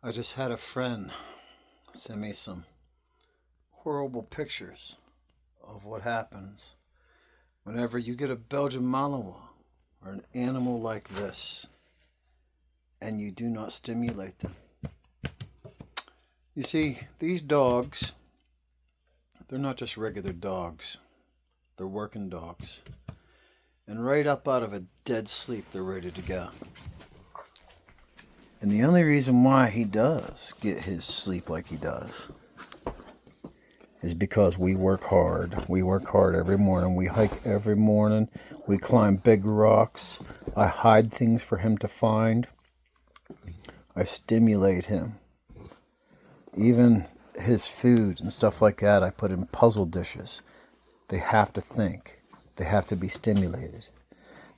I just had a friend send me some horrible pictures of what happens whenever you get a Belgian Malinois or an animal like this and you do not stimulate them. You see, these dogs, they're not just regular dogs, they're working dogs. And right up out of a dead sleep, they're ready to go. And the only reason why he does get his sleep like he does is because we work hard. We work hard every morning. We hike every morning. We climb big rocks. I hide things for him to find. I stimulate him. Even his food and stuff like that, I put in puzzle dishes. They have to think. They have to be stimulated.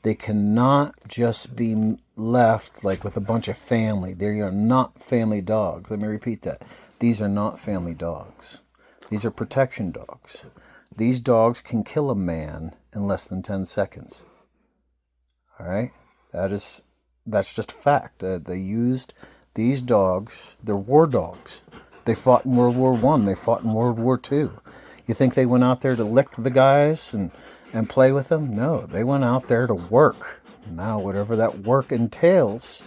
They cannot just be left like with a bunch of family. They are not family dogs. Let me repeat that. These are not family dogs. These are protection dogs. These dogs can kill a man in less than 10 seconds. All right? That's just a fact. They used these dogs. They're war dogs. They fought in World War I. They fought in World War II. You think they went out there to lick the guys and play with them? No, they went out there to work. Now, whatever that work entails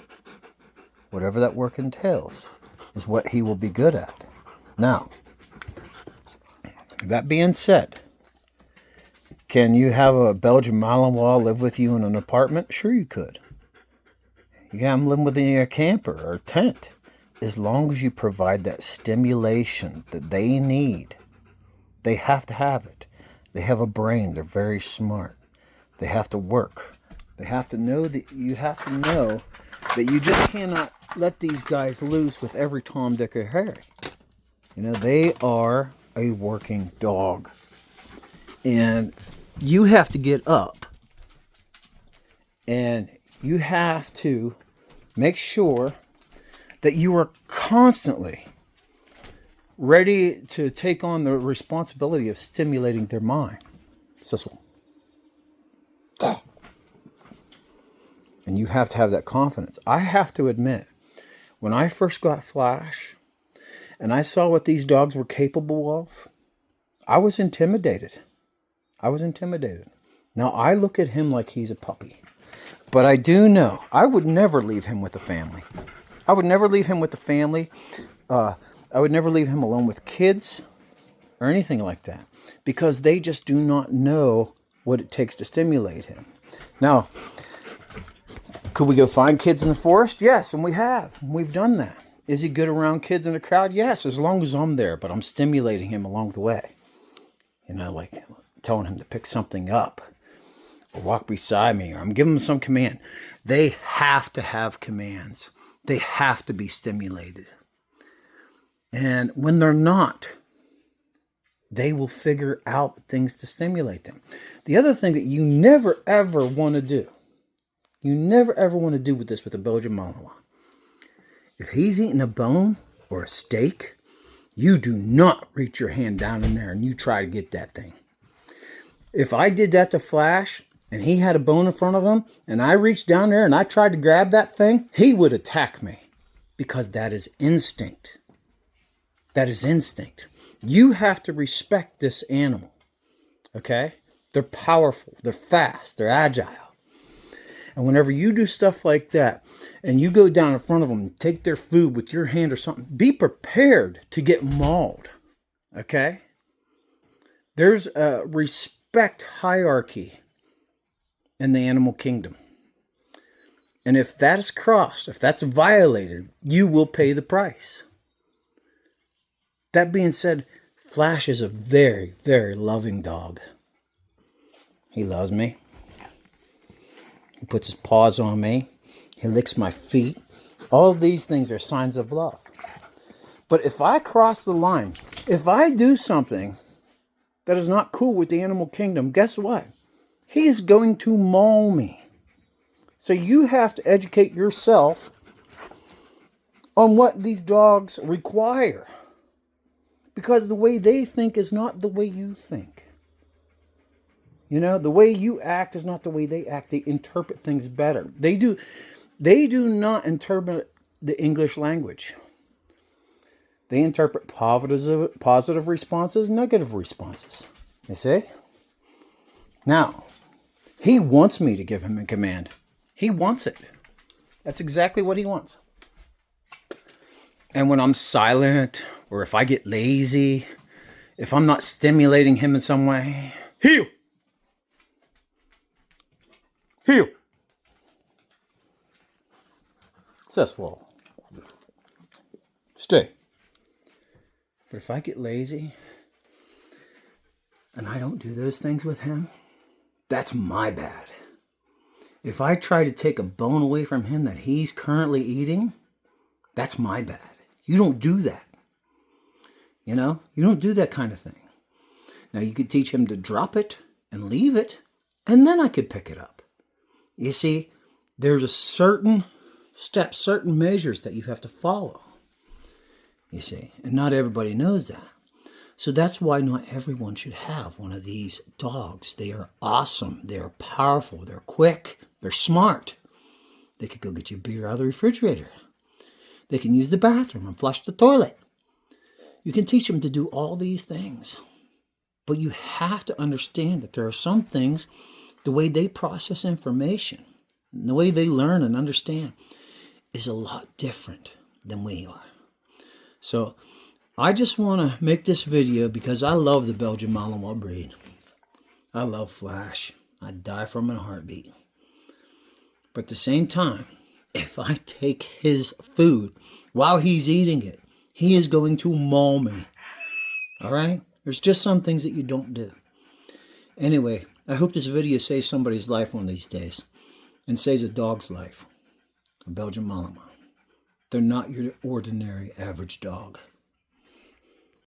is what he will be good at. Now, that being said, can you have a Belgian Malinois live with you in an apartment? Sure you could. You can have them live within your camper or tent, as long as you provide that stimulation that they need. They have to have it. They have a brain. They're very smart. They have to work. They have to know that you have to know that you just cannot let these guys loose with every Tom, Dick, or Harry. You know, they are a working dog. And you have to get up and you have to make sure that you are constantly ready to take on the responsibility of stimulating their mind. Cecil. And you have to have that confidence. I have to admit, when I first got Flash and I saw what these dogs were capable of, I was intimidated. Now, I look at him like he's a puppy. But I do know I would never leave him with a family. I would never leave him alone with kids or anything like that, because they just do not know what it takes to stimulate him. Now, could we go find kids in the forest? Yes, and we have. We've done that. Is he good around kids in a crowd? Yes, as long as I'm there, but I'm stimulating him along the way. You know, like telling him to pick something up or walk beside me, or I'm giving him some command. They have to have commands. They have to be stimulated. And when they're not, they will figure out things to stimulate them. The other thing that you never, ever want to do, with a Belgian Malinois, if he's eating a bone or a steak, you do not reach your hand down in there and you try to get that thing. If I did that to Flash and he had a bone in front of him and I reached down there and I tried to grab that thing, he would attack me, because that is instinct. That is instinct. You have to respect this animal. Okay? They're powerful. They're fast. They're agile. And whenever you do stuff like that, and you go down in front of them and take their food with your hand or something, be prepared to get mauled. Okay? There's a respect hierarchy in the animal kingdom. And if that is crossed, if that's violated, you will pay the price. That being said, Flash is a very, very loving dog. He loves me. He puts his paws on me. He licks my feet. All these things are signs of love. But if I cross the line, if I do something that is not cool with the animal kingdom, guess what? He is going to maul me. So you have to educate yourself on what these dogs require. Because the way they think is not the way you think. You know, the way you act is not the way they act. They interpret things better. They do not interpret the English language. They interpret positive responses, negative responses. You see? Now, he wants me to give him a command. He wants it. That's exactly what he wants. And when I'm silent, or if I get lazy, if I'm not stimulating him in some way, heel! Heel! Successful. Stay. But if I get lazy and I don't do those things with him, that's my bad. If I try to take a bone away from him that he's currently eating, that's my bad. You don't do that. You know, you don't do that kind of thing. Now, you could teach him to drop it and leave it, and then I could pick it up. You see, there's a certain steps, certain measures that you have to follow. You see, and not everybody knows that. So that's why not everyone should have one of these dogs. They are awesome. They are powerful. They're quick. They're smart. They could go get you beer out of the refrigerator. They can use the bathroom and flush the toilet. You can teach them to do all these things. But you have to understand that there are some things, the way they process information, and the way they learn and understand is a lot different than we are. So I just want to make this video because I love the Belgian Malinois breed. I love Flash. I'd die for him in a heartbeat. But at the same time, if I take his food while he's eating it, he is going to maul me. All right? There's just some things that you don't do. Anyway, I hope this video saves somebody's life one of these days. And saves a dog's life. A Belgian Malinois. They're not your ordinary average dog.